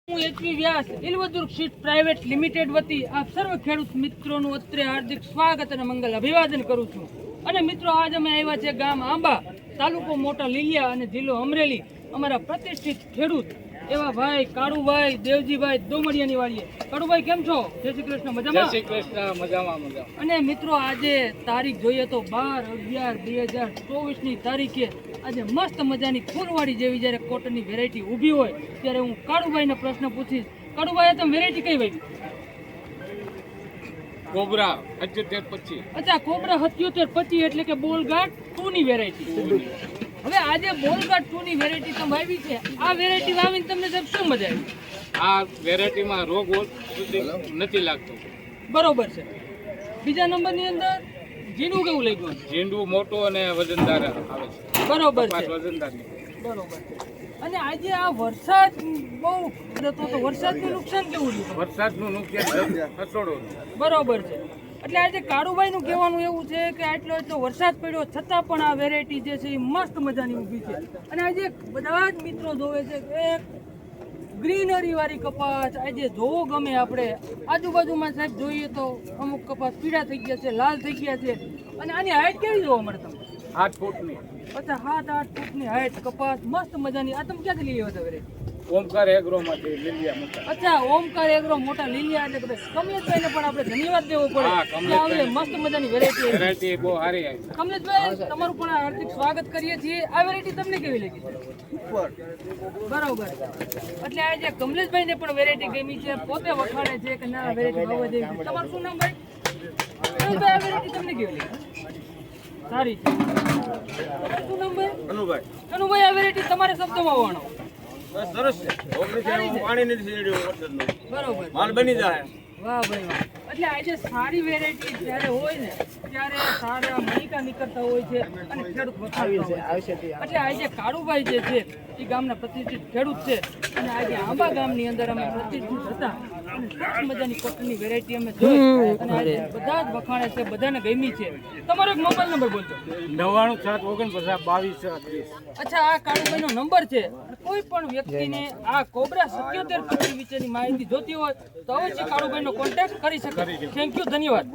હું એચવી વ્યાસ ઇલવદુર્ગ seat private limited વતી આપ સર્વ ખેડૂત મિત્રોનું અત્રે હાર્દિક સ્વાગત અને મંગલ અભિવાદન કરું છું। અને મિત્રો આજ અમે આવ્યા છે ગામ આંબા, તાલુકો મોટા લીલિયા અને જિલ્લો અમરેલી। અમારા પ્રતિષ્ઠિત ખેડૂત એવા ભાઈ કાળુભાઈ દેવજીભાઈ દોમડિયાની વાડીએ। કાળુભાઈ કેમ છો? જય શ્રી કૃષ્ણ, મજામાં? જય શ્રી કૃષ્ણ, મજામાં મજામાં। અને મિત્રો આજે તારીખ જોઈએ તો 12/11/2024 ની તારીખે આજે મસ્ત મજાની ફૂલવાડી જેવી જ્યારે કોટનની વેરાયટી ઊભી હોય ત્યારે હું કાળુભાઈને પ્રશ્ન પૂછીશ। કાળુભાઈ તમે વેરાયટી કઈ વાવી? કોબરા 7825। અચ્છા, કોબરા 7825 એટલે કે બોલગાટ 2 ની વેરાયટી। હવે આજે બોલગાટ 2 ની વેરાયટી તમે વાવી છે, આ વેરાયટી વાવીને તમને સાહેબ શું મજા આવી? આ વેરાયટીમાં રોગ નથી લાગતો। બરોબર છે। બીજા નંબરની અંદર ઝીંડું કેવું લાગ્યું? ઝીંડું મોટું અને વજનદાર આવે છે। બરોબર કપાસ છે, વજનદાર બરોબર છે। અને આજે આ વરસાદ બહુ હતો તો વરસાદનું નુકસાન કેવું રહ્યું? વરસાદનું નુકસાન ખસોડો। બરોબર છે। એટલે આજે કાળુભાઈનું કહેવાનું એવું છે કે આટલો વરસાદ પડ્યો છતાં પણ આ વેરાયટી જે છે એ મસ્ત મજાની ઊભી છે। અને આજે બધા જ મિત્રો જોવે છે કે ગ્રીનરી વાળી કપાસ આજે જોવો ગમે આપણે આજુબાજુમાં સાહેબ જોઈએ તો અમુક કપાસ પીળા થઈ ગયા છે, લાલ થઈ ગયા છે। અને આની હાઈટ કેવી જોવા મળે તમને? 8 ફૂટની। અચ્છા, 7-8 ફૂટની હાઈટ કપાસ મસ્ત મજાની। આ તમે ક્યાંથી લઈ આવ્યા હતા વેરાયટી? ઓમકાર એગ્રોમાંથી લીલિયા મોટા। અચ્છા, ઓમકાર એગ્રો મોટા લીલિયા એટલે કે કમલેશભાઈને પણ આપણે ધન્યવાદ દેવો પડે હા, કે આવી મસ્ત મજાની વેરાયટી વેરાયટી બહુ સારી આવી। કમલેશભાઈ તમારું પણ હાર્દિક સ્વાગત કરીએ છીએ। આ વેરાયટી તમને કેવી લાગી? બરોબર। એટલે આજે કમલેશભાઈને પણ વેરાયટી ગમી છે, પોતે વખાણે છે કે ના વેરાયટી વાવવા જેવી છે। તમારું શું નામ ભાઈ? કમલેશભાઈ, આ વેરાયટી તમને કેવી લાગી? સારી છે। તમારું શું નામ ભાઈ? અનુભાઈ। કનુભાઈ, આ વેરાયટી તમારા શબ્દોમાં વણો। સરસ છે। પાણી નથી ચડ્યું વરસાદનું। બરોબર, માલ બની જાય। વાહ ભાઈ વાહ। એટલે આજે સારી વેરાયટી જ્યારે હોય ને ત્યારે સારા મણિકા નીકળતા હોય છે અને ખેડૂત વખાણતા હોય છે। એટલે આજે કાળુભાઈ જે છે એ ગામના પ્રતિષ્ઠિત ખેડૂત છે અને આજે આંબા ગામની અંદર અમે પ્રતિષ્ઠિત હતા અને સરસ મજાની કોટનની વેરાયટી અમે જોઈ અને આજે બધા જ વખાણે છે, બધાને ગમી છે। તમારો એક મોબાઈલ નંબર બોલજો। 99 અચ્છા, આ કાળુભાઈનો નંબર છે। કોઈ પણ વ્યક્તિને આ કોબરા 7725 વિશેની માહિતી જોતી હોય તો અવશ્ય કાળુભાઈનો કોન્ટેક્ટ કરી શકે। થેન્ક યુ, ધન્યવાદ।